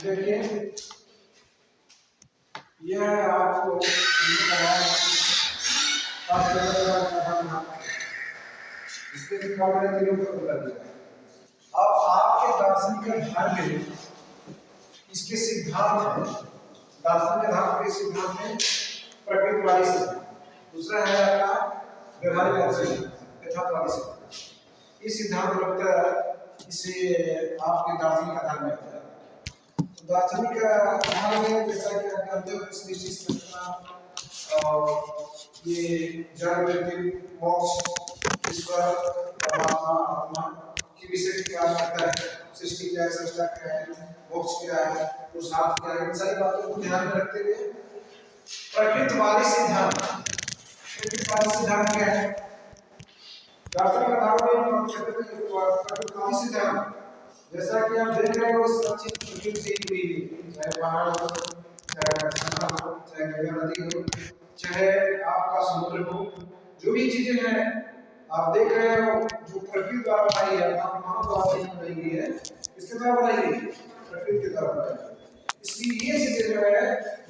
देखिए यह आपको इसके अब आपके दार्शनिक भाग में इसके सिद्धांत है। दार्शनिक भाग के सिद्धांत में प्रकृतिवादी सिद्धांत, दूसरा है आपका व्यवहारिक सिद्धांत, यथार्थवादी सिद्धांत। इस सिद्धांत लगता है इसे आपके दार्शनिक आधार में आता है। दार्शनिक भाग में जैसा कि आप जानते हो सृष्टि संरचना और ये जड़ वृत्ति मोक्ष ईश्वर परमात्मा आत्मा के विषय की बात करता है। सृष्टि क्या है, सृष्टा क्या है, मोक्ष क्या है, पुरुषार्थ क्या है, इन सारी बातों को ध्यान में रखते हुए प्रकृतिवादी सिद्धांत क्या है? दार्शनिक आधार में प्रकृतिवादी सिद्धांत जैसा कि आप देख रहे हो सचित प्रकृति से जुड़ी हुई, चाहे पहाड़ हो, चाहे गंगा नदी हो, चाहे आपका समुद्र हो, जो भी चीजें हैं आप देख रहे हो जो प्रकृति द्वारा बनाई है, मानव द्वारा नहीं बनाई गई है। किसके द्वारा बनाई गई? प्रकृति के द्वारा बनाई गई। इसलिए ये चीजें जो है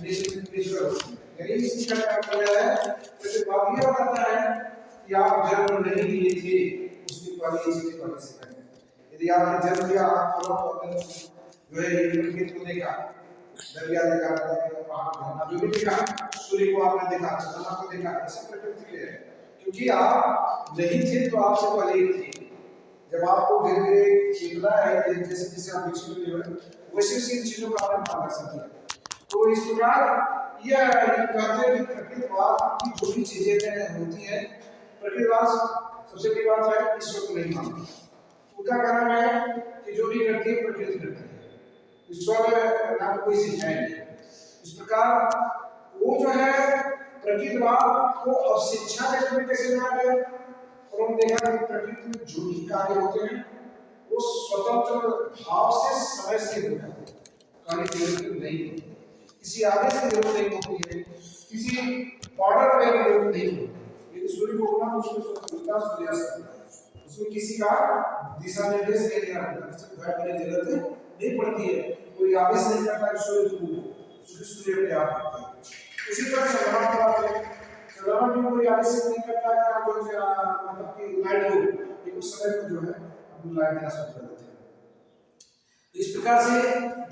नेचुरल होती है। यानी इसकी क्या किया है? प्रतिपाद्य बताता है कि आप जन्म नहीं लिए थे उसकी पहली चीजें पहले से करें। यदि आपने जन्म लिया आप जो है प्रकृति को देखा, दरिया देखा, पहाड़ देखा, जो भी देखा, सूर्य को आपने देखा, चंद्रमा को देखा, ऐसा प्रकृति है। क्योंकि आप नहीं थे तो आपसे पहले ही थे। जब आपको धीरे धीरे चेतना है जैसे जैसे आप विकसित हुए वैसे वैसे इन चीजों का आपने ध्यान रख सकते हैं। तो इस प्रकार यह कहते हैं कि प्रकृतिवाद की जो भी चीजें होती हैं, प्रकृतिवाद सबसे बड़ी बात है ईश्वर को नहीं मानता। उनका कहना है कि जो भी करती है प्रकृति करती है, ईश्वर नाम कोई चीज है नहीं। इस प्रकार वो जो है प्रकृतिवाद को अशिक्षा के रूप में कैसे माना गया? और हम देखा कि प्रकृति में जो भी कार्य होते हैं वो स्वतंत्र भाव से समय से होते हैं, कार्य जरूरत नहीं होती, किसी आदेश की जरूरत नहीं होती है, किसी ऑर्डर पे जरूरत नहीं होती। यदि सूर्य को उगना उसको स्वतंत्रता सूर्यास्त करना, उसमें किसी का दिशा निर्देश नहीं देना पड़ता, किसी को गाइड करने की जरूरत नहीं पड़ती है, कोई आदेश नहीं करता कि सूर्य को सूर्य अपने आप होता है। उसी तरह चंद्रमा की बात है, चंद्रमा भी कोई आदेश नहीं करता कि आप जो मतलब कि लाइट हो, ये उस समय को जो है अपनी लाइट देना शुरू कर देते हैं। तो इस प्रकार से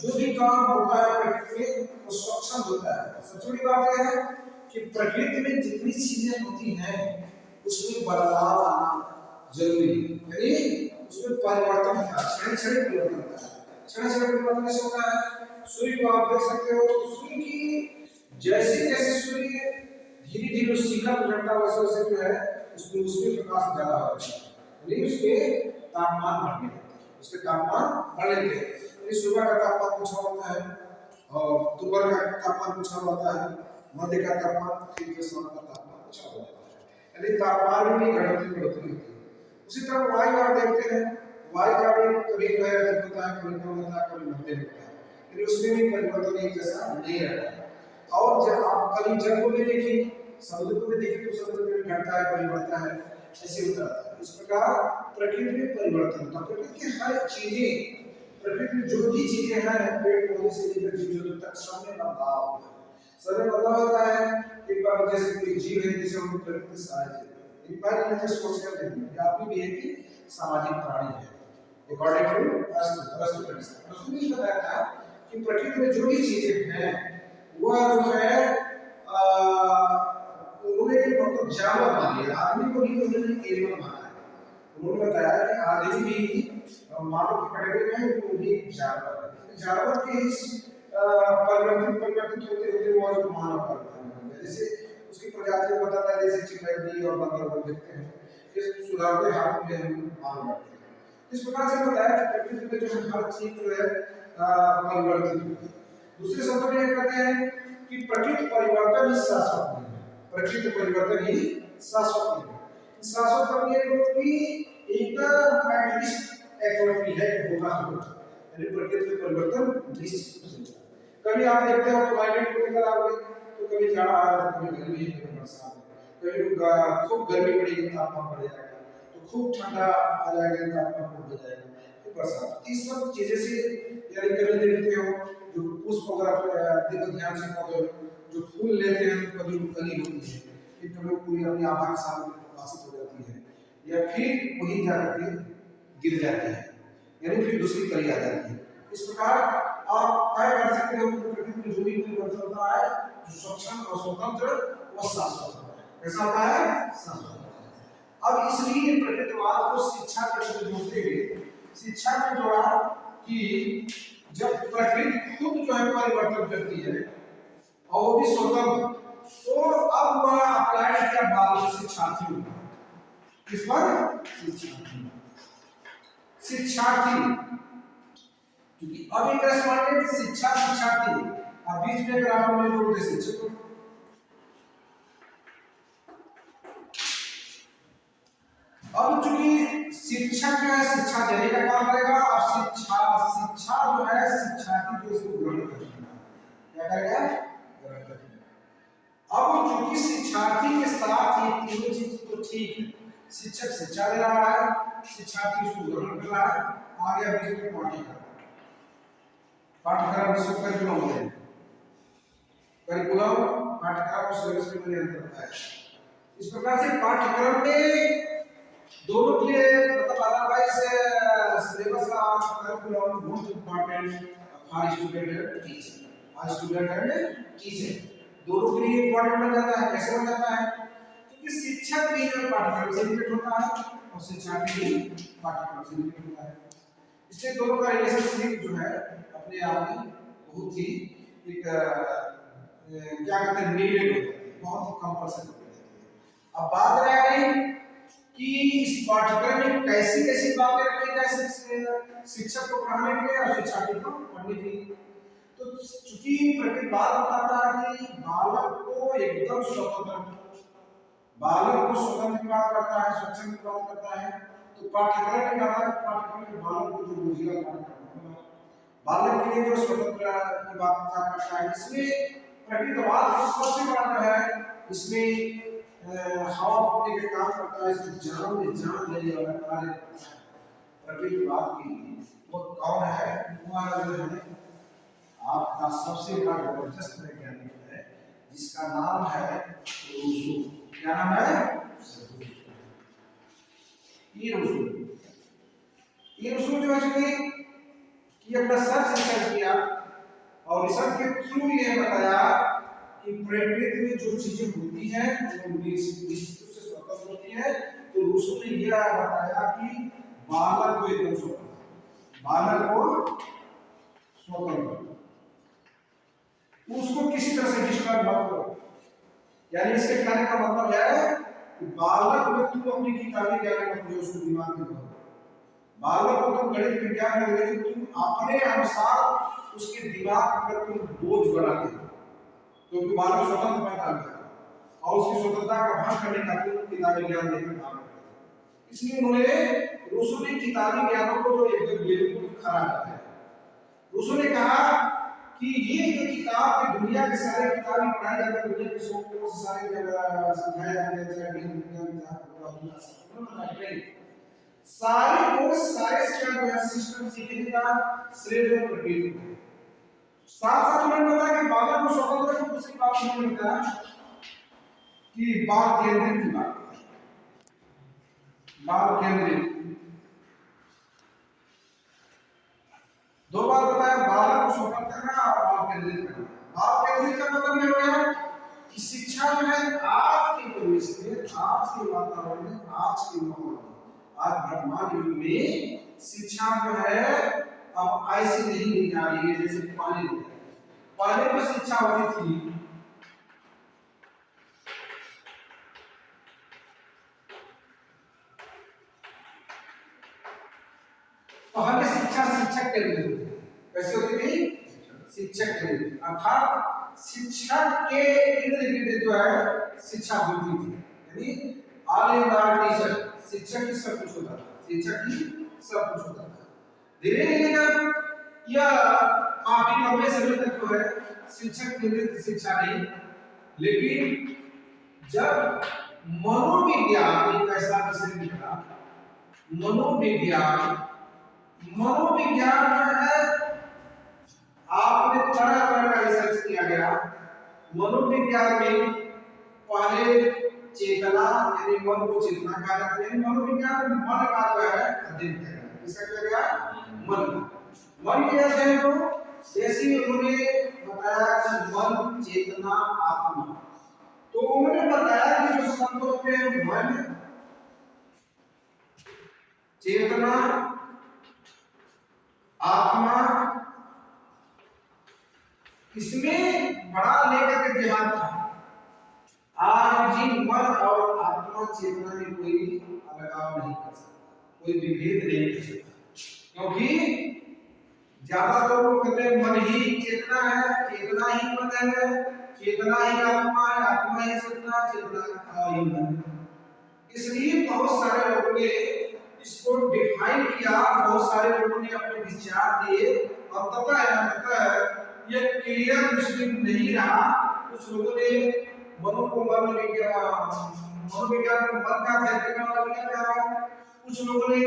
जो भी काम होता है प्रकृति में वो सक्षम होता है। सबसे बड़ी बात यह है कि प्रकृति में जितनी चीजें होती हैं उसमें बदलाव आना जरूरी है, यानी उसमें परिवर्तन होता है, क्षण क्षण परिवर्तन होता है। क्षण क्षण परिवर्तन कैसे होता है? सूर्य को आप देख सकते हो, सूर्य की जैसे जैसे सूर्य धीरे धीरे उस शिखर पर चढ़ता वैसे वैसे जो है उसमें प्रकाश ज्यादा हो जाता है, यानी उसके तापमान बढ़ने लगते हैं, उसके तापमान बढ़ लेते हैं। यानी सुबह का तापमान कुछ और होता है और दोपहर का तापमान कुछ और होता है, मध्य का तापमान, फिर शाम का तापमान कुछ और होता है, यानी तापमान में घटती बढ़ोतरी होती है। उसी तरह वायु आप देखते हैं, वायु का भी कभी जो है अधिक होता है, कभी कम होता है, कभी मध्यम होता है, यानी उसमें भी परिवर्तन एक जैसा नहीं रहता है। और जब आप कभी जल को भी देखिए, समुद्र को भी देखिए, तो समुद्र में घटता है, परिवर्तन है, ऐसे होता है। इस प्रकार प्रकृति में परिवर्तन होता है। प्रकृति की हर चीजें, प्रकृति में जो भी चीजें हैं, पेड़ पौधे से लेकर जीव जंतु तक, सब में बदलाव होता है। सब में बदलाव होता है। एक बार जैसे कोई जीव है, जैसे हम प्रकृति से सारे जीव हैं, एक बार ये सोच कर देखिए, आप भी है कि सामाजिक प्राणी है। अकॉर्डिंग टू अरस्तु ने बताया था कि प्रकृति में जो भी चीजें हैं वह जो है उन्होंने मतलब जानवर मान लिया, आदमी को भी उन्होंने एनिमल माना है। उन्होंने बताया कि आदमी भी मानव की कैटेगरी में है, वो भी जानवर है। जानवर के इस परिवर्तित होते होते वो जो मानव का बन गया। जैसे उसकी प्रजाति को बताता है, जैसे चिंपैंजी और बंदर देखते हैं, इस सुधारते हाथ में हम मानव बढ़ते हैं। इस प्रकार से बताया कि प्रकृति में जो हर चीज जो है परिवर्तित होती है। दूसरे शब्दों में ये कहते हैं कि प्रकृति परिवर्तन ही शाश्वत नहीं है, प्रकृति परिवर्तन ही शाश्वत नहीं है। शाश्वत नहीं है क्योंकि एकदम एटलिस्ट एक्टिविटी है, होगा यानी प्रकृति में परिवर्तन निश्चित हो सकता है। कभी आप देखते हो क्लाइमेट को लेकर आओगे तो कभी जाड़ा आ रहा है, कभी गर्मी है, कभी बरसात है, कभी खूब गर्मी पड़ेगी, तापमान बढ़ जाएगा, तो खूब ठंडा आ जाएगा, तापमान बढ़ जाएगा, फिर बरसात। इस सब चीजें से यानी कभी देखते हो जो पुष्प वगैरह देखो ध्यान से, पौधे जो फूल लेते हैं कभी कली होती है, फिर कभी पूरी अपनी आभा के साथ प्रकाशित हो जाती है, या फिर वही जाकर के गिर जाती है, यानी फिर दूसरी कली आ जाती है। इस प्रकार आप तय कर सकते हो कि प्रकृति में जो भी परिवर्तन होता है, जो स्वच्छंद और स्वतंत्र वो शाश्वत होता है। कैसा होता है? शाश्वत। अब इसलिए प्रकृतिवाद को शिक्षा के साथ जोड़ते हुए शिक्षा में जोड़ा कि जब प्रकृति खुद जो है परिवर्तन करती है और वो भी स्वतंत्र, तो अब वह अप्लाई किया बाल शिक्षार्थी, किस पर? शिक्षार्थी, क्योंकि अब एक रेस्पोंडेंट शिक्षा शिक्षार्थी, अब बीच में ग्रामर में जोड़ दे शिक्षक। अब चूंकि शिक्षक जो है शिक्षा देने का काम करेगा, और शिक्षा जो है शिक्षार्थी जो इसको ग्रहण करेगा, क्या करेगा? ग्रहण करेगा। अब चूंकि शिक्षार्थी के साथ ये तीनों चीज तो ठीक है, शिक्षक शिक्षा दे रहा है, शिक्षार्थी उसको ग्रहण कर रहा है, आगे बीच में पाठ्यक्रम, पाठ्यक्रम जिसको करिकुलम है, करिकुलम पाठ्यक्रम और सिलेबस में अंतर है। इस प्रकार से पाठ्यक्रम में दोनों के लिए मतलब अदरवाइज सिलेबस का curriculum most important for student and teacher, for student and teacher दोनों के लिए इंपॉर्टेंट बन जाता है। कैसे बन जाता है? क्योंकि शिक्षक भी जो पाठ्यक्रम से रिलेटेड होता है और शिक्षार्थी भी पाठ्यक्रम से रिलेटेड होता है, इसलिए दोनों का रिलेशनशिप जो है अपने आप में बहुत ही एक क्या कहते हैं नीडेड होता है, बहुत ही कंपल्सरी हो जाती है। अब बात रह गई कि इस पाठ्यक्रम में कैसी कैसी बातें रखी जाए शिक्षक को पढ़ाने के लिए और शिक्षार्थी को पढ़ने के लिए। तो चूंकि प्रतिवाद बताता है कि बालक को एकदम स्वतंत्र, बालक को स्वतंत्र बात करता है, स्वच्छंद बात करता है, तो पाठ्यक्रम में कहा है पाठ्यक्रम में बालक को जो रोजिया पाठ्यक्रम, बालक के लिए जो स्वतंत्र की बात करता है, इसमें प्रतिवाद सबसे बड़ा जो है इसमें हवा फूकने के काम करता है, इसमें जान में जान लेने वाला कार्य प्रतिवाद के लिए वो कौन है? वो जो है आपका सबसे बड़ा जबरदस्त वैज्ञानिक है जिसका नाम है रूसो। क्या नाम है? ये रूसो जो है कि अपना रिसर्च किया और रिसर्च के थ्रू ये बताया कि प्रकृति में जो चीजें होती हैं वो निश्चित रूप से स्वतंत्र होती है। तो रूसो ने यह बताया कि बालक को एकदम स्वतंत्र, बालक को स्वतंत्र, उसको किसी तरह से डिस्टर्ब मत करो, यानी इसके कहने का मतलब है कि बालक में तुम अपनी किताबी ज्ञान मत जो उसको दिमाग में भरो। बालक को तुम गणित विज्ञान में ले तुम अपने अनुसार उसके दिमाग पर तुम बोझ बना दे, क्योंकि बालक स्वतंत्र पैदा होता है और उसकी स्वतंत्रता का भंग करने का तुम किताबी ज्ञान लेकर काम करते। इसलिए उन्होंने रूसो ने किताबी ज्ञानों को जो एकदम बिल्कुल खराब किया। रूसो ने कहा कि ये जो किताब दुनिया के सारे किताबें पढ़ाई जाती है, दुनिया के सबको सारे जगह समझाया जाता है, चाहे विज्ञान सारे को सारे सिस्टम सीखने का श्रेय जो प्रकृति को साथ साथ उन्होंने बताया कि बालक को स्वतंत्र की दूसरी बात उन्होंने बताया कि बाल केंद्रित की बात, बाल केंद्रित दो बार बताया, बालक को स्वतंत्र करना और बाल केंद्रित करना। बाल केंद्रित का मतलब ये हो गया कि शिक्षा जो है आज के परिवेश में, आज के वातावरण में, आज के माहौल में, आज वर्तमान युग में शिक्षा जो है अब ऐसी नहीं दी जा रही है जैसे पहले तो शिक्षा होती थी पहले शिक्षा शिक्षक के लिए कैसे होती थी, शिक्षक के लिए अर्थात शिक्षक के इर्द गिर्द जो है शिक्षा होती थी, यानी ऑल इन ऑल टीचर, शिक्षक ही सब कुछ होता था, शिक्षक ही सब कुछ होता था। धीरे धीरे जब यह काफी लंबे समय तक जो है शिक्षक केंद्रित शिक्षा नहीं, लेकिन जब मनोविज्ञान एक ऐसा विषय निकला, मनोविज्ञान जो है आपने तरह तरह का रिसर्च किया गया। मनोविज्ञान में पहले चेतना यानी मन को चेतना कहा जाता है, मनोविज्ञान में मन का जो है अध्ययन किया गया। इसका क्या गया मन के अध्ययन को जैसे उन्होंने बताया कि मन चेतना आत्मा, तो उन्होंने बताया कि जो शब्दों पे मन चेतना आत्मा इसमें बड़ा लेकर के ध्यान था। आज भी मन और आत्मा चेतना में कोई अलगाव नहीं कर सकता, कोई विभेद नहीं कर सकता, क्योंकि ज्यादा लोग कहते हैं मन ही चेतना है, चेतना ही मन है, चेतना ही आत्मा है, आत्मा ही चेतना, चेतना ही मन। इसलिए बहुत सारे लोगों ने इसको डिफाइन किया, बहुत सारे लोगों ने अपने विचार दिए और अंततः ये क्लियर मुस्लिम नहीं रहा। कुछ लोगों ने मनो को मनोविज्ञान को मन का अध्ययन करने वाला विज्ञान कहा, कुछ लोगों ने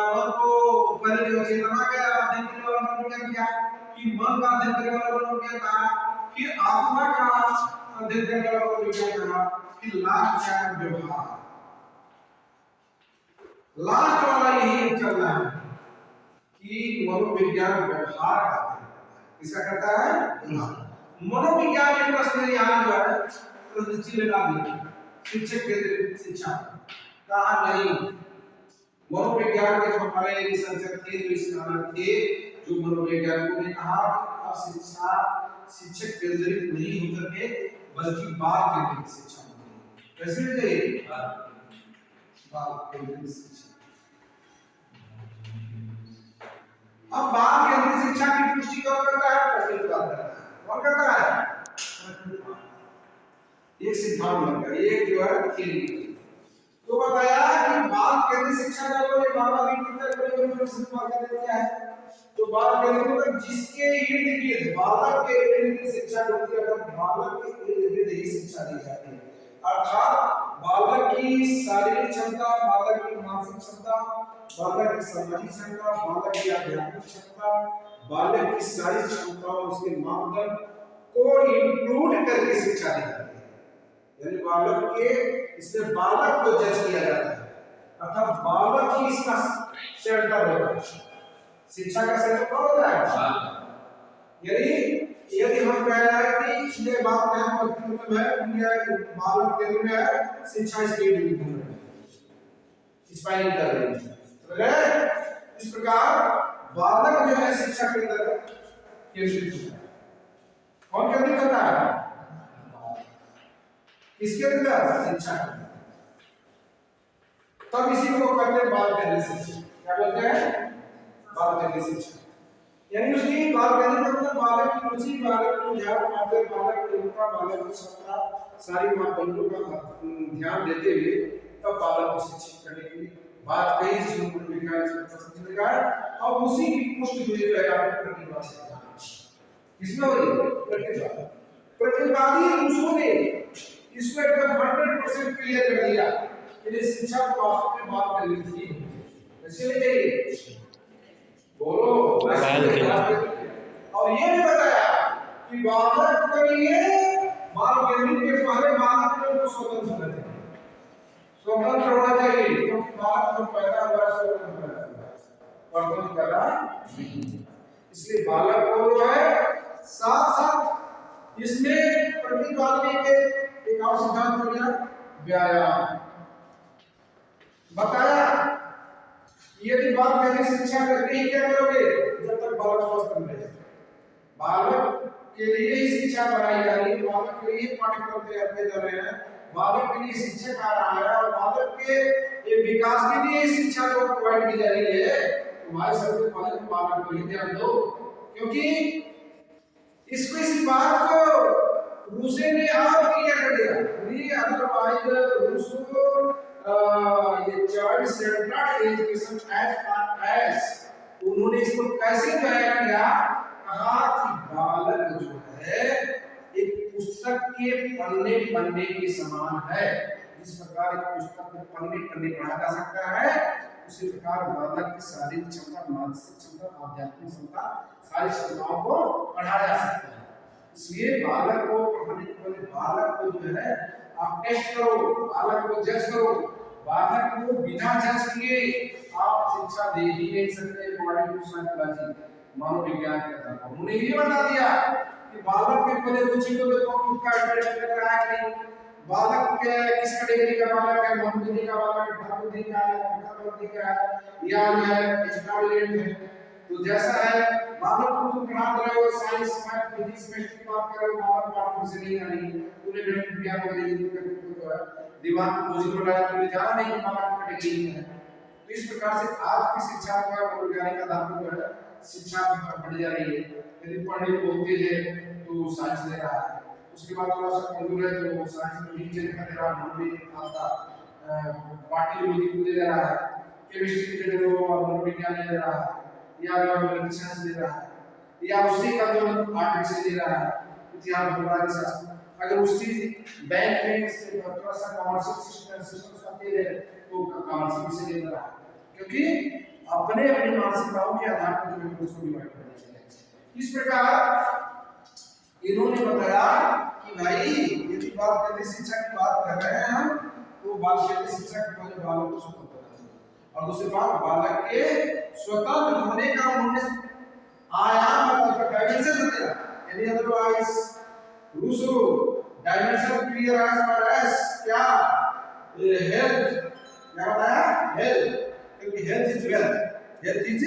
मन को पहले जो चेतना का अध्ययन करने वाला मनोविज्ञान किया, फिर मन का अध्ययन करने वाला मनोविज्ञान कहा, फिर आत्मा का अध्ययन करने वाला मनोविज्ञान कहा, फिर लास्ट क्या है व्यवहार, लास्ट वाला यही चल रहा है कि मनोविज्ञान व्यवहार का इसका करता है। मनोविज्ञान के प्रश्न यहाँ जो है प्रश्न लगा दिया, शिक्षक केंद्रित शिक्षा कहा नहीं। मनोविज्ञान के जो हमारे रिसर्चर थे, जो स्कॉलर थे, जो मनोवैज्ञानिकों ने कहा अब शिक्षा शिक्षक केंद्रित नहीं हो सके बल्कि बाल केंद्रित शिक्षा होगी। कैसे चाहिए बाल केंद्रित शिक्षा। अब बाल केंद्रित शिक्षा की पुष्टि कौन करता है, प्रकृतिवाद करता है। कौन करता है, एक सिद्धांत बन गया, एक जो है थ्योरी। तो बताया कि बाल केंद्रित शिक्षा का जो ये बाबा भी कितना सिद्धांत कर देते हैं। तो बाल केंद्रित मतलब जिसके इर्द गिर्द बालक के इर्द गिर्द शिक्षा होती है, अर्थात बालक के इर्द गिर्द ही शिक्षा दी जाती है, अर्थात बालक की शारीरिक क्षमता, बालक की मानसिक क्षमता, बालक की सामाजिक क्षमता, बालक की आध्यात्मिक क्षमता, बालक की सारी क्षमताओं उसके मापदंड को इंक्लूड करके शिक्षा दी जाती है। यानी बालक के इससे बालक को जज किया जाता है, अर्थात बालक ही इसका सेंटर होता है। शिक्षा का सेंटर कौन होता है, यानी यदि हम कह रहे हैं कि ये बात कहने का मतलब है कि यह बालक केंद्र में है, शिक्षा इसके केंद्र में है, स्पाइनिंग कर रही है। तो इस प्रकार बालक जो है शिक्षा के अंदर केंद्रित होता है। कौन केंद्रित होता है, किसके अंदर? शिक्षा के अंदर। तब इसी को कहते हैं बाल केंद्रित शिक्षा। क्या बोलते हैं? बाल केंद्रित शिक्षा। यानी उसकी बाल केंद्रित मतलब बालक की रुचि, बालक को ध्यान, बालक की योग्यता, बालक की क्षमता, सारी मापदंडों का ध्यान देते हुए तब बालक को शिक्षित करने की बात कही, जिसमें भूमिका समझेगा। और उसी की पुष्टि हुई है आपको प्रतिभा से। इसमें वही प्रतिवादी रूसों ने इसको एकदम 100% क्लियर कर दिया कि शिक्षा को वास्तव में बात करनी थी। इसलिए बोलो और ये भी बताया कि बालक के लिए बाल केंद्रित के पहले बालक को स्वतंत्र होना चाहिए, स्वतंत्र होना चाहिए, क्योंकि बालक जो पैदा हुआ स्वतंत्र पैदा नहीं। इसलिए बालक को जो है साथ साथ इसमें प्रतिपादने के एक और सिद्धांत हो गया व्यायाम बताया। यदि बात पहले शिक्षा करके ही क्या करोगे जब तक बालक स्वस्थ नहीं रहे। बालक के लिए ही शिक्षा बनाई जा रही है, बालक के लिए पाठ्यक्रम तैयार किए जा रहे हैं, बालक के लिए शिक्षक आ रहा है और बालक के विकास के लिए शिक्षा जो प्रोवाइड की जा रही है। तुम्हारे सबसे पहले तो बालक को ही ध्यान दो, क्योंकि इसको इस बात को रूसे ने और क्लियर कर दिया। अदरवाइज रूसो ये child centred education as far as उन्होंने इसको कैसे बयान किया, कहा कि बालक जो है एक पुस्तक के पन्ने के समान है। जिस प्रकार एक पुस्तक को पन्ने पढ़ा जा सकता है, उसी प्रकार बालक की शारीरिक क्षमता, मानसिक क्षमता, आध्यात्मिक क्षमता, सारी क्षमताओं को पढ़ा जा सकता है। इसलिए बालक को पढ़ाने के पहले बालक को जो है आप टेस्ट करो, बालक को जज करो। बालक को बिना जज किए आप शिक्षा दे ही नहीं सकते। अकॉर्डिंग टू साइकोलॉजी, मनोविज्ञान के आधार पर उन्होंने ये बता दिया कि बालक के पहले रुचि को देखो कि उसका इंटरेस्ट लग रहा है कि नहीं, बालक के किस कैटेगरी का बालक है, मनोविज्ञान का बालक है, भावुक का है, अर्थात्मक का है, या जो है एक्स्ट्राऑर्डिनरी है। तो जैसा है बालक को तुम पढ़ा रहे हो साइंस मैथ फिजिक्स में की बात कर रहे हो, बालक पाठ से नहीं आ रही है, तूने गणित विज्ञान वगैरह दिमाग को बोझ बनाया, तुमने जाना नहीं कि बालक कैटेगरी है। तो इस प्रकार से आज की शिक्षा का वैज्ञानिक आधार पर शिक्षा बढ़ जा रही है। यदि पढ़ने में बहुत तेज है तो साइंस ले रहा है, उसके बाद थोड़ा सा कमजोर है तो साइंस में नीचे कर रहा है, मनोविज्ञान आपका बायोलॉजी को दे रहा है, केमिस्ट्री दे रहा है, मनोविज्ञान दे रहा है, या साइंस दे रहा है, या उसी का जो आर्ट से दे रहा है, इतिहास भूगोल शास्त्र। अगर उसी बैंक में से थोड़ा सा कमर्शियल सिस्टम दे रहे तो कमर्शियल से दे रहा है, क्योंकि अपने अपनी मानसिकताओं के आधार पर जो उसको डिवाइड कर दिया है। इस प्रकार इन्होंने बताया कि भाई यदि बात करते शिक्षा की बात कर रहे हैं हम, तो बाल केंद्रित शिक्षा के पहले बालक को स्वतंत्र होना चाहिए, और दूसरी बात बालक के स्वतंत्र होने का उन्होंने आयाम मतलब डायमेंशन बताया। यानी otherwise Rousseau dimension clear as far as क्या हेल्थ, क्या बताया हेल्थ, क्योंकि health is wealth, health is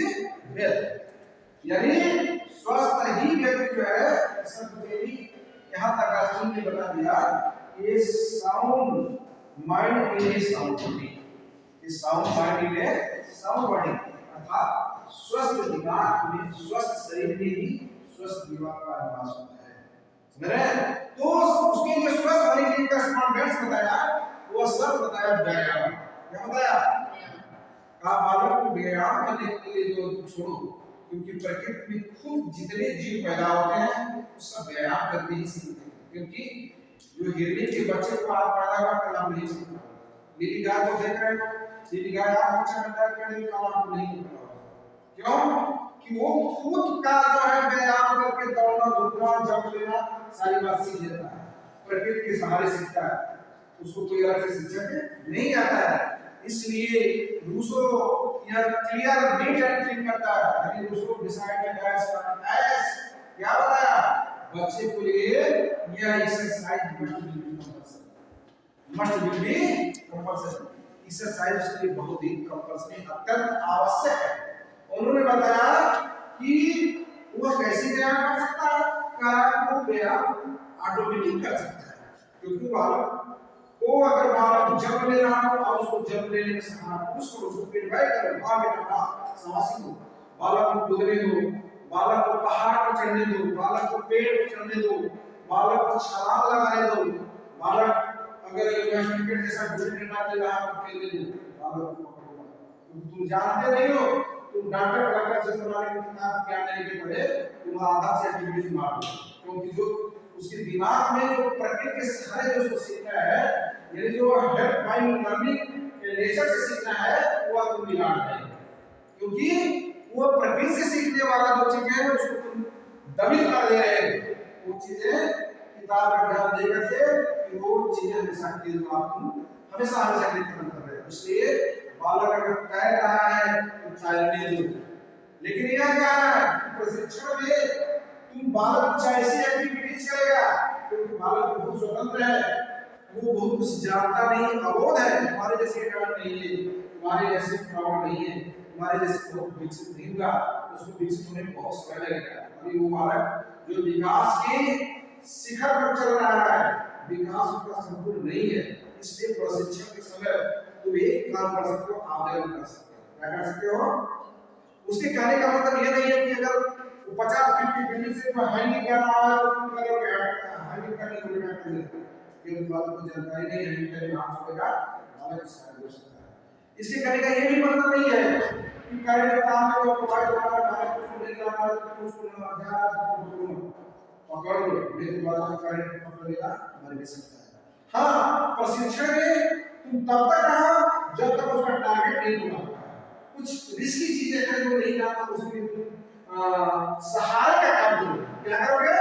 wealth, यानी स्वस्थ ही व्यक्ति जो है सब देवी। यहां तक राष्ट्र ने बता दिया कि sound mind in a sound body, इस sound mind in a sound body, अर्थात स्वस्थ दिमाग में, स्वस्थ शरीर में ही स्वस्थ दिमाग का निवास होता है। समझ रहे? तो उसके लिए स्वस्थ होने के लिए का स्टैंडर्ड्स बताया, वो सब बताया व्यायाम। क्या बताया? कहा बालक को व्यायाम करने के लिए जो छोड़ो, क्योंकि प्रकृति में खूब जितने जीव पैदा होते हैं वो सब व्यायाम करके ही सीखते हैं। क्योंकि जो हिरनी के बच्चे को आप पैदा कर नाम नहीं सीखता, नीली गाय को देख रहे हो, नीली गाय आप बच्चा पैदा करने का नाम नहीं होता। क्यों? कि वो खुद का जो है व्यायाम करके दौड़ना, घूमना, जंप लेना सारी बात सीख लेता है, प्रकृति के सहारे सीखता है, उसको कोई अलग से शिक्षक नहीं आता है। इसलिए रूसो यह क्लियर नीट एंड क्लीन करता है। यानी रूसो डिसाइडेड एज क्या बताया बच्चे के लिए यह exercise must be compulsory, exercise उसके लिए बहुत ही कंपल्सरी, अत्यंत आवश्यक है। उन्होंने बताया कि वो कैसे व्यायाम कर सकता है, कारण वो व्यायाम ऑटोमेटिक कर सकता है, क्योंकि बालक वो अगर बालक जन्म ले रहा हो और उसको जन्म लेने में सहारा उसको प्रिपेयर करो, मां बेटा मां समासी को, बालक को कूदने दो, बालक को पहाड़ पर चढ़ने दो, बालक को पेड़ पर चढ़ने दो, बालक को छलांग लगाने दो, बालक अगर क्रिकेट जैसा गुल्ली डंडा खेल रहा है तो खेलने दो, बालक को पकड़ो। तुम जानते नहीं हो, तुम डॉक्टर डॉक्टर से तुम्हारे किताब क्या नहीं के पढ़े, तुम आधा से एक्टिविटीज मार दो, क्योंकि जो उसके दिमाग में जो प्रकृति के सहारे जो उसको सीखना है, यानी जो हेल्प माइंड लर्निंग नेचर से सीखना है, वो तुम बिगाड़ रहे हो, क्योंकि वो प्रकृति से सीखने वाला जो चीज है उसको तुम दमित कर दे रहे हो। वो चीजें किताब का ज्ञान दे करके कि वो चीजें हमेशा के जो आप हमेशा खत्म कर रहे हो। इसलिए बालक अगर तैर रहा है तो तैरने दो, लेकिन यह क्या है प्रशिक्षण में तुम बालक कुछ ऐसी एक्टिविटीज करेगा, क्योंकि बालक बहुत स्वतंत्र है, वो बहुत कुछ जानता नहीं, अबोध है, तुम्हारे जैसे एडल्ट नहीं है, तुम्हारे जैसे प्रौढ़ नहीं है, तुम्हारे जैसे बहुत विकसित नहीं हुआ, उसको विकसित होने में बहुत समय लगेगा। अभी वो बालक जो विकास के शिखर पर चल रहा है, विकास उसका संपूर्ण नहीं है, इसलिए प्रशिक्षण के समय तुम एक काम कर सकते हो, आवेदन कर सकते हो। क्या कर सकते हो? उसके कहने का मतलब यह नहीं है कि अगर 50-50 बिल्डिंग से हाइट कर रहा है तो तुम करोगे हाइट करने को लेकर कर ये बात को जानकारी नहीं है, तेरे हाथ होगा बालक शायद हो सकता है। इसके कहने का ये भी मतलब नहीं है कि करंट काम में वो प्रोवाइड हो रहा है, बालक को नहीं जाना है, उसको जा पकड़ लो, मेरे बात को करंट पकड़ेगा, मर भी सकता है। हाँ, प्रशिक्षण में तुम तब तक रहो जब तक उसका टारगेट नहीं पूरा होता। कुछ रिस्की चीजें हैं जो नहीं जानता, उसमें सहारे का काम करोगे। क्या करोगे?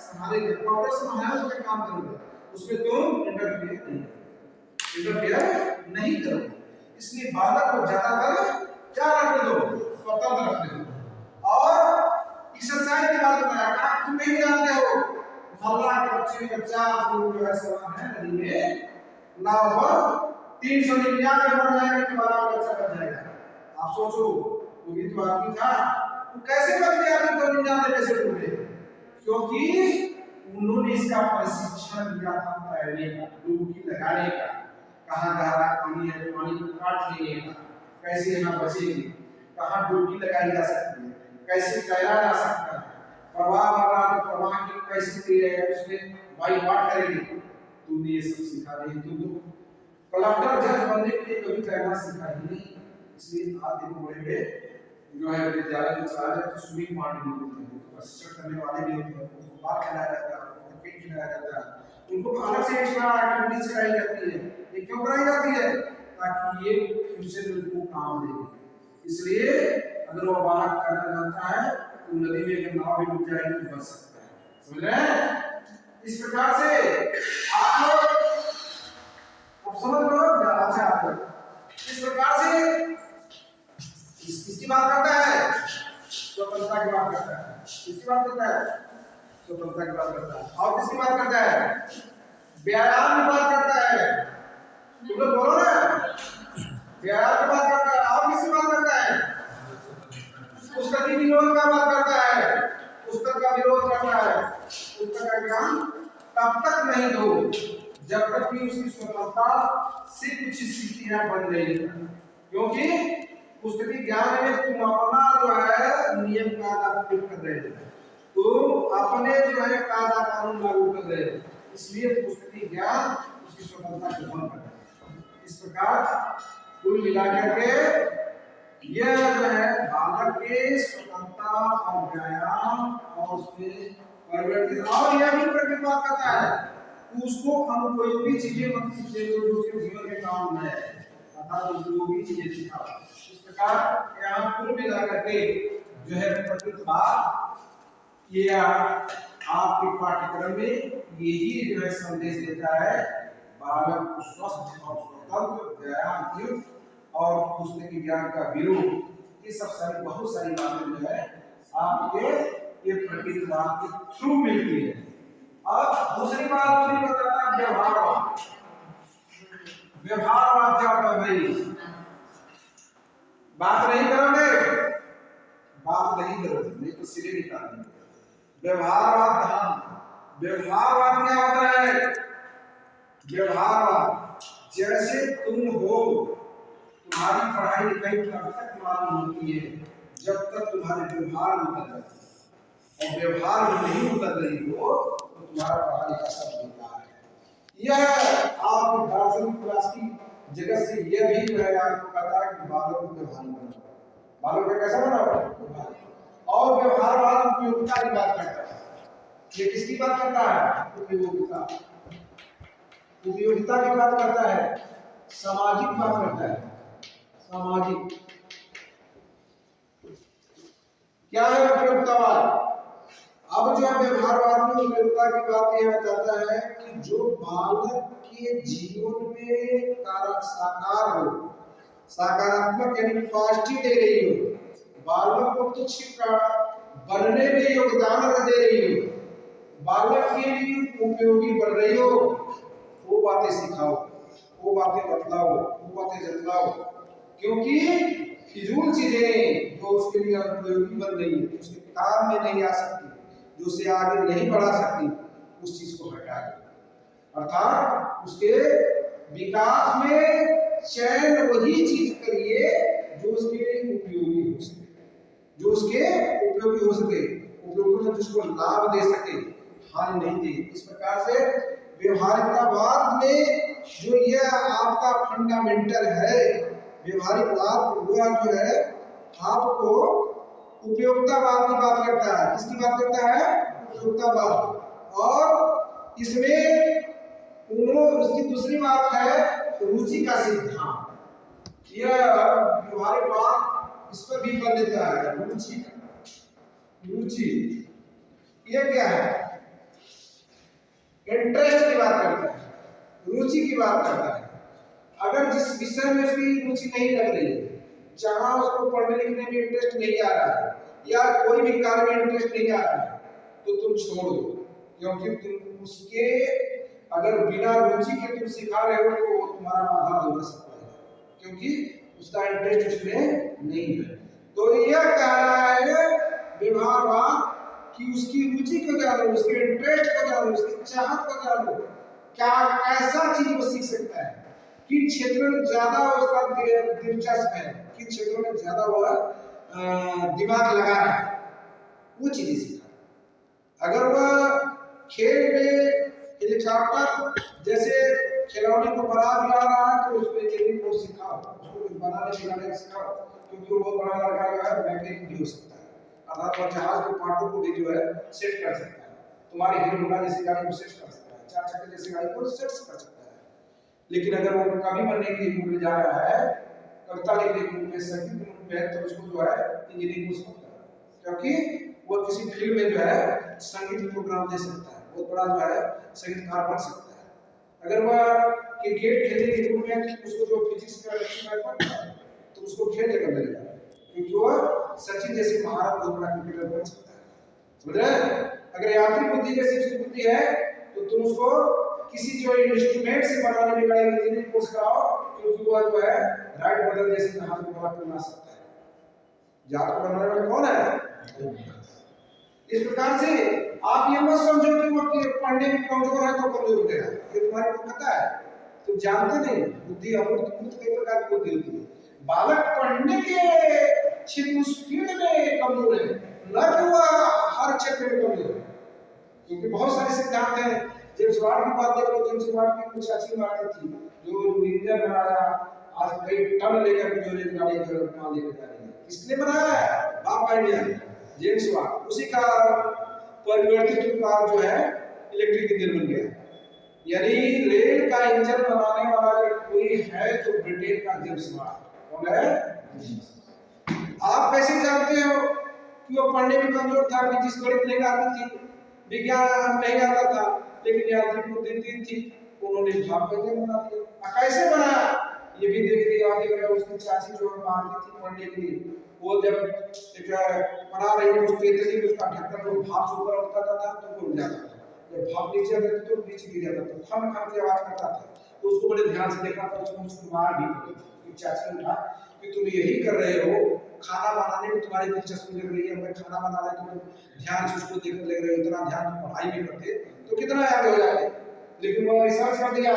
सहारे का प्रोग्रेस का काम करोगे, उसमें तुम इंटरफेयर नहीं करोगे। इसलिए बालक को ज्यादातर क्या रखने दो, स्वतंत्र रखने दो। और एक्सरसाइज की बात बताया, तुम नहीं जानते हो मोहल्ला के बच्चे बच्चा जो है सवाल है नदी में नाव पर 399 बन जाएगा कि बड़ा बच्चा बन जाएगा। आप सोचो वो भी तो आदमी था, वो कैसे बन गया? अभी तो नहीं जानते कैसे टूटे, क्योंकि उन्होंने इसका प्रशिक्षण लिया था तैरने का, डुबकी लगाने का, कहाँ गहरा पानी है, पानी को काट लेने का, कैसे यहाँ बचेंगे, कहाँ डुबकी लगाई जा सकती है, कैसे तैरा जा सकता है, प्रवाह आ रहा है तो प्रवाह की कैसे उसमें बाइपाट करेंगे। तुमने ये सब सीखा नहीं, तुम तो कलेक्टर जज बनने के लिए कभी तैरना सीखा ही नहीं। इसलिए आप देखो बड़े जो है विद्यालय में चला जाए तो स्विमिंग पार्टी भी होती है, तो प्रशिक्षण करने वाले भी होते हैं, उनको बाल खिलाया जाता है, क्रिकेट खिलाया जाता है, उनको अलग से एक्स्ट्रा एक्टिविटीज कराई जाती है। ये क्यों कराई जाती है? ताकि ये फ्यूचर में उनको काम देगी। इसलिए अगर वो बालक करना जानता है तो नदी में अगर नाव भी डूब जाएगी तो बच सकता है। समझ रहे? इस प्रकार से आप लोग अब समझ लो। अच्छा, इस प्रकार से किसकी बात करता है? स्वतंत्रता की बात करता है। किसकी बात करता है? स्वतंत्रता की बात करता है। और किसकी बात करता है? व्यायाम की बात करता है। तुम लोग बोलो ना, व्यायाम की बात करता है। और किसकी बात करता है? पुस्तक की विरोध का बात करता है, पुस्तक का विरोध करता है। पुस्तक का ज्ञान तब तक नहीं दो जब तक कि उसकी स्वतंत्रता से कुछ स्थितियां बन रही है, क्योंकि पुस्तकी ज्ञान में तुम अपना जो है नियम कायदा फिट कर रहे हो, तुम अपने जो है कायदा कानून लागू कर रहे हो, इसलिए पुस्तकी ज्ञान उसकी स्वतंत्रता को भंग कर रहा है। इस प्रकार कुल मिलाकर के यह जो है बालक के स्वतंत्रता और व्यायाम और उसमें परिवर्तित, और यह भी प्रतिपाद करता है उसको हम कोई भी चीजें मत सीखिए जो उसके जीवन में काम न है, अर्थात जो भी चीजें सीखा। इस प्रकार यहाँ कुल मिलाकर के जो है प्रतिपाद ये आपके पाठ्यक्रम में यही जो है संदेश देता है, बालक को स्वस्थ और स्वतंत्र व्यायाम युक्त और पुस्तकीय ज्ञान का विरोध, ये सब सारी बहुत सारी बातें जो है आपके ये प्रतिपाद के थ्रू मिलती है। अब दूसरी बात भी बताता है व्यवहारवाद। व्यवहारवाद क्या होता है भाई? बात नहीं करोगे, बात नहीं करोगे नहीं तो सिरे निकाल देंगे। व्यवहारवाद, हाँ, व्यवहारवाद क्या होता है? व्यवहारवाद जैसे तुम हो, तुम्हारी पढ़ाई लिखाई तब तक मालूम होती है जब तक तुम्हारे व्यवहार में उतर जाती है, और व्यवहार में नहीं उतर रही हो तो तुम्हारा पढ़ा लिखा सब बेकार है। यह आप दार्शनिक क्लास की जगत से यह भी जो है आपको कहता है कि बालक को व्यवहारिक बनाओ। बालक को कैसा बनाओ? और व्यवहारवाद उपयोगिता की बात करता है। ये किसकी बात करता है? उपयोगिता, उपयोगिता की बात करता है, सामाजिक बात करता है। सामाजिक क्या है? उपयोगितावाद। अब जो है व्यवहारवाद में उपयोगिता की बात यह बताता है कि जो बालक के जीवन में साकार हो, सकारात्मक यानी पॉजिटिव दे रही हो, बालक को कुछ बनने में योगदान दे रही हो, बालक के लिए उपयोगी बन रही हो, वो बातें सिखाओ, वो बातें बतलाओ, वो बातें जतलाओ। क्योंकि फिजूल चीजें जो उसके लिए उपयोगी बन रही है, उसके काम में नहीं आ सकती, जो उसे आगे नहीं बढ़ा सकती, उस चीज को हटा दो। अर्थात उसके विकास में चयन वही चीज करिए जो उसके लिए उपयोगी हो सके, जो उसके उपयोगी हो सके, उपयोगी मतलब जिसको लाभ दे सके, हानि नहीं दे। इस प्रकार से व्यवहारिकतावाद में जो यह आपका फंडामेंटल है, व्यवहारिकवाद हुआ जो है आपको उपयोगितावाद की बात करता है। किसकी बात करता है? उपयोगितावाद। और इसमें उसकी दूसरी बात है रुचि का सिद्धांत। यह व्यवहारिकवाद इस पर भी बल देता है, रुचि का। रुचि यह क्या है? इंटरेस्ट की बात करता है, रुचि की बात करता है। अगर जिस विषय में उसकी रुचि नहीं लग रही है, जहां उसको पढ़ने लिखने में इंटरेस्ट नहीं आ रहा है, या कोई भी कार्य में इंटरेस्ट नहीं आ रहा है, तो तुम छोड़ दो। क्योंकि तुम उसके अगर बिना रुचि के तुम सिखा रहे हो तो वो तुम्हारा आधा हो सकता है, क्योंकि उसका इंटरेस्ट उसमें नहीं है। तो यह कह रहा है व्यवहारवाद कि उसकी रुचि को जानो, उसके इंटरेस्ट को जानो, उसकी चाहत को जानो, क्या ऐसा चीज वो सीख सकता है, किन क्षेत्रों में ज्यादा उसका दिलचस्प है, किन क्षेत्रों में ज्यादा वह दिमाग लगा रहा है, वो चीजें सीखा। अगर वह खेल में हेलीकॉप्टर जैसे खिलौने को बना दिला रहा है तो उसको इंजीनियरिंग कोर्स सिखाओ, उसको बनाने सिखाओ, क्योंकि वो बहुत बड़ा लड़का जो है मैकेनिक भी हो सकता है, अर्थात वह जहाज के पार्टों को भी जो है सेट कर सकता है। तुम्हारी हीरो होंडा जैसी गाड़ी को सेट कर सकता है, चार चक्के जैसी गाड़ी को सेट कर सकता है। लेकिन अगर वो कवि बनने के मूड में जा रहा है, कविता लिखने के मूड में, संगीत के मूड में है, तो उसको जो है इंजीनियरिंग कोर्स करता है, क्योंकि वो किसी फील्ड में जो है संगीत प्रोग्राम दे सकता है, बहुत बड़ा जो है संगीतकार बन सकता है। अगर वह क्रिकेट खेलने के मूड में है, उसको जो फिजिक्स का लेक्चर पढ़ता है तो उसको खेल जगह मिलेगा, क्योंकि वह सचिन जैसी महारत बहुत बड़ा क्रिकेटर बन सकता है। समझ रहे हैं? अगर यांत्रिक बुद्धि जैसी उसकी बुद्धि है तो तुम उसको किसी जो इंस्ट्रूमेंट से बनाने में लगा इंजीनियरिंग कोर्स कराओ, क्योंकि वह जो है राइट ब्रदर जैसे जहाज को बना सकता है। जहाज को बनाने वाला कौन है? इस प्रकार से आप ये मत समझो कि वो पढ़ने में कमजोर है तो कमजोर हो गया, ये तुम्हारे को पता है, तुम जानते नहीं। बुद्धि अमूर्त कई प्रकार की बुद्धि होती है। बालक पढ़ने के क्षेत्र उस फील्ड में कमजोर है, न कि वह हर क्षेत्र में कमजोर है, क्योंकि बहुत सारे सिद्धांत हैं। जेम्स वाट की बात देख लो, जेम्स वाट की कुछ अच्छी बातें थी, जो इंजन बनाया, आज कई टन लेकर जो एक गाड़ी जो माल लेकर जा रही है, किसने बनाया? बाप आइडिया जेम्स वाट। उसी का परिवर्तित उत्पाद जो है इलेक्ट्रिक इंजन बन गया। यानी रेल का इंजन बनाने वाला अगर कोई है तो ब्रिटेन का जेम्स वाट। कौन है? आप कैसे जानते हो कि वो पढ़ने में कमजोर था, फिजिक्स गणित नहीं आती थी, विज्ञान नहीं आता था, लेकिन यांत्रिक बुद्धि थी, उन्होंने भाप का इंजन बना दिया। कैसे बनाया ये भी देख लिया। उसकी चाची जो मारती थी पढ़ने के लिए, वो जब एक बना रही है उस तेतली में उसका ढक्कन जो भाप से ऊपर उठता था तो वो उड़ जाता था, जब भाप नीचे आती तो नीचे गिर जाता था, खन खन की आवाज करता था। तो उसको बड़े ध्यान से देखा तो उसको मार भी पड़ी थी। चाची ने कहा कि तुम यही कर रहे हो, खाना बनाने में तुम्हारी दिलचस्पी लग रही है, मैं खाना बना रहा तो ध्यान से उसको देखने लग रहे हो, इतना ध्यान पढ़ाई में करते तो कितना याद हो जाए। लेकिन वो रिसर्च कर दिया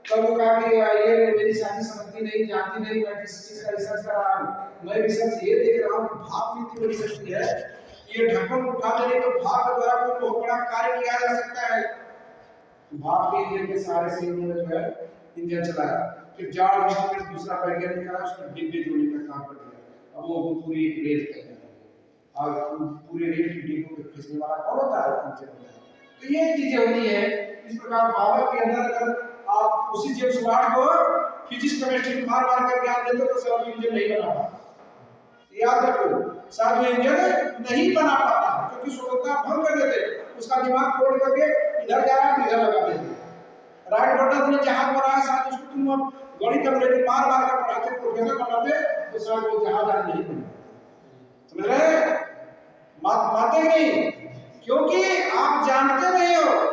कल वो कहा कि ये मेरी शादी समझती नहीं, जानती नहीं, मैं किसी चीज का रिसर्च कर रहा हूँ। मैं रिसर्च ये देख रहा हूँ कि भाप में इतनी बड़ी शक्ति है, ये ढक्कन उठा देने तो भाप के द्वारा कोई बहुत बड़ा कार्य किया जा सकता है। भाप के इंजन के सहारे से इन्होंने जो है इंजन चलाया। फिर जाड़ मिस्टर में दूसरा वैज्ञानिक आया, उसने डिब्बे जोड़ने का काम कर दिया। अब वो पूरी रेल तैयार है और पूरे रेल की डिब्बों पे खींचने वाला कौन होता है? इंजन होता है। तो ये चीजें होती है। इस प्रकार बालक के अंदर अगर आप उसी जेम्स वाट को फिजिक्स केमिस्ट्री मार मार कर ज्ञान देते तो सब इंजन नहीं बना पाता। याद रखो, सब इंजन नहीं बना पाता क्योंकि स्वतंत्रता भंग कर देते। उसका दिमाग तोड़ करके इधर जा रहा है इधर लगा देते। राइट बटन ने जहाज बनाया, शायद उसको तुम गणित अंग्रेजी मार मार कर पढ़ाते, प्रोफेसर बनाते तो शायद वो जहाज आज नहीं बने। समझ रहे? मानते नहीं, क्योंकि आप जानते नहीं हो।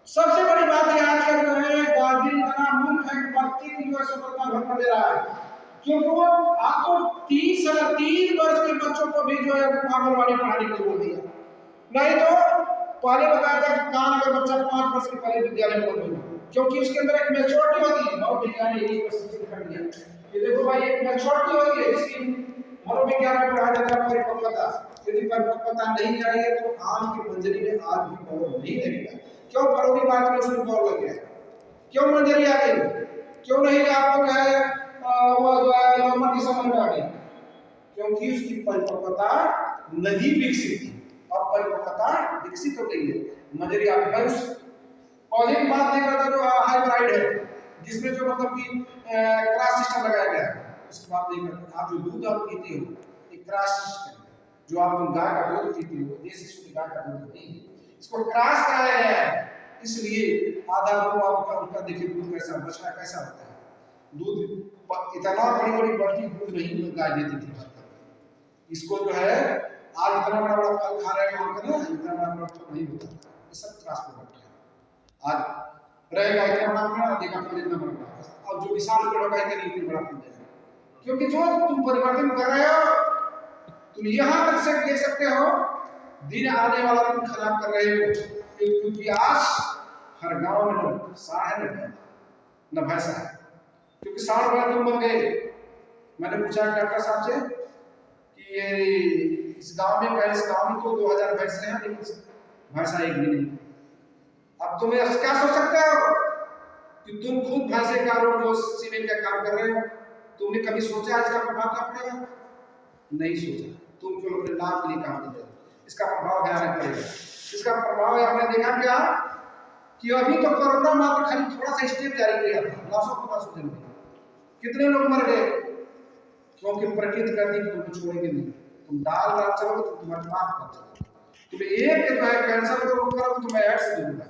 सबसे बड़ी बात है आजकल जो है गांधी इतना मूर्ख है कि बच्चे की जो है स्वतंत्रता भंग कर दे रहा है। क्योंकि वो आपको 3 वर्ष के बच्चों को भी जो है आंगनवाड़ी पढ़ाने के लिए बोल दिया। नहीं तो पहले बताया था कि कान अगर बच्चा 5 वर्ष के पहले विद्यालय में बोल दो, क्योंकि उसके अंदर एक मैच्योरिटी होती है। मनोविज्ञान ने यही प्रसिद्ध कर दिया। ये देखो भाई, एक मैच्योरिटी होती है जिसकी मनोविज्ञान में पढ़ाया जाता है परिपक्वता। यदि परिपक्वता नहीं आई है तो आम की मंजरी में आज भी बॉल नहीं लगेगा। क्यों फरोगी बात में उसमें बॉल लग गया? क्यों मंजरी आ गई? क्यों नहीं आपको जो है वो जो है नॉर्मल की समझ में आ गई? क्योंकि उसकी परिपक्वता नहीं विकसित थी। और परिपक्वता विकसित हो गई है। मंजरी आप पौधे की बात नहीं करता जो हाइब्रिड है, जिसमें जो मतलब कि क्रॉस सिस्टम लगाया गया है, उसकी बात नहीं करते। आप जो दूध आप पीते हो एक क्रॉस सिस्टम है। जो आप गाय का दूध पीते हो देसी शुद्ध गाय का दूध नहीं है, इसको क्रॉस कराया गया है। इसलिए आधा को आपका उनका देखिए दूध कैसा बछड़ा कैसा होता है। दूध इतना बड़ी बड़ी बढ़ती दूध नहीं गाय देती थी। इसको जो है आज इतना बड़ा बड़ा फल खा रहे हैं हम ना, इतना बड़ा बड़ा फल नहीं होता। ये सब क्रॉस प्रोडक्ट है। आज रहेगा इतना बड़ा पेड़, देखा फल इतना बड़ा, और जो विशाल पेड़ होगा इतनी बड़ा फल देगा। क्योंकि जो तुम परिवर्तन कर रहे हो, तुम यहाँ तक से देख सकते हो दिन आने वाला तुम खराब कर रहे हो। क्योंकि आज हर गांव में साढ़ है न भैंसा है, क्योंकि साढ़ बड़ा तुम बन गए। मैंने पूछा डॉक्टर साहब से कि ये इस गांव में तो 2000 भैंसे हैं, लेकिन भैंसा एक भी नहीं। अब तुम्हें क्या सोच सकते हो कि तुम खुद भैंसे का रोड सीमेंट का काम कर रहे हो? तुमने कभी सोचा इसका प्रभाव क्या पड़ेगा? नहीं सोचा। तुम केवल अपने लाभ के लिए काम कर रहे हो। इसका प्रभाव भयानक पड़ेगा। इसका प्रभाव आपने देखा क्या कि अभी तो कोरोना मात्र खाली थोड़ा सा स्टेप जारी किया था, लाशों जन में कितने लोग मर गए? क्योंकि प्रकृति कहती है तुम छोड़ेंगे नहीं। तुम डाल चलोगे तो तुम्हारे बाप पर चलोगे। तुम्हें एक जो है कैंसर को रोक करो तो तुम्हें एड्स दे दूंगा,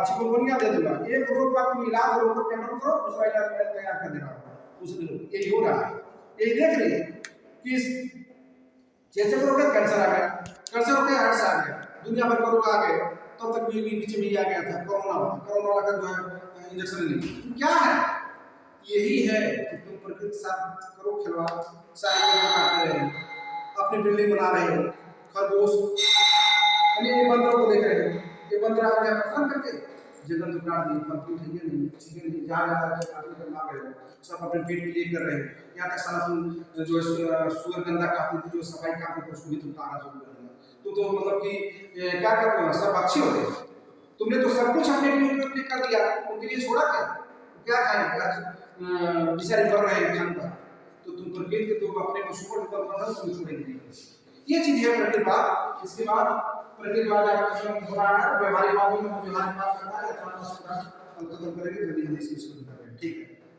चिकनगुनिया दे दूंगा। एक रोग का तुम इलाज रोग को कंट्रोल करो, दूसरा इलाज मैं तैयार कर देना उस दिन। यही हो रहा है, यही देख रही है कि जैसे को रोके कैंसर आ गया, कैंसर हो गया एड्स आ गया, दुनिया भर का रोग आ गए। तब तक भी बीच में आ गया था कोरोना वाला का जो है इंजेक्शन नहीं। क्या है? यही है कि तुम प्रकृति साथ करो खिलवाड़, सारे रहे हैं, अपनी बिल्डिंग बना रहे हैं, खरगोश ये बंदरों को देख रहे हैं। ये बंदर आप यहाँ पसंद करके जंगल तो काट दिए, फल फूल ठीक नहीं, चीजें नहीं, जहाँ मार रहे हो, सब अपने पेट के लिए कर रहे हैं। यहाँ तक साला तुम जो सुअर गंदा खाती थी, जो सफाई खाती थी, उसको भी तुम खाना शुरू कर दिया। तो मतलब कि क्या करते हो, सब अच्छे हो गए। तुमने तो सब कुछ अपने लिए कर दिया, उनके लिए छोड़ा क्या खाएंगे? आज बेचारे कर रहे हैं खाने का, तो तुम प्रकृति के तो अपने को सुपर तुम छोड़ेंगे। ये चीज है प्रतिभा। इसके बाद प्रतिभा हो रहा है व्यवहारिक बातों में, व्यवहारिक बात करना है, खत्म करेंगे जल्दी जल्दी इसको ठीक है।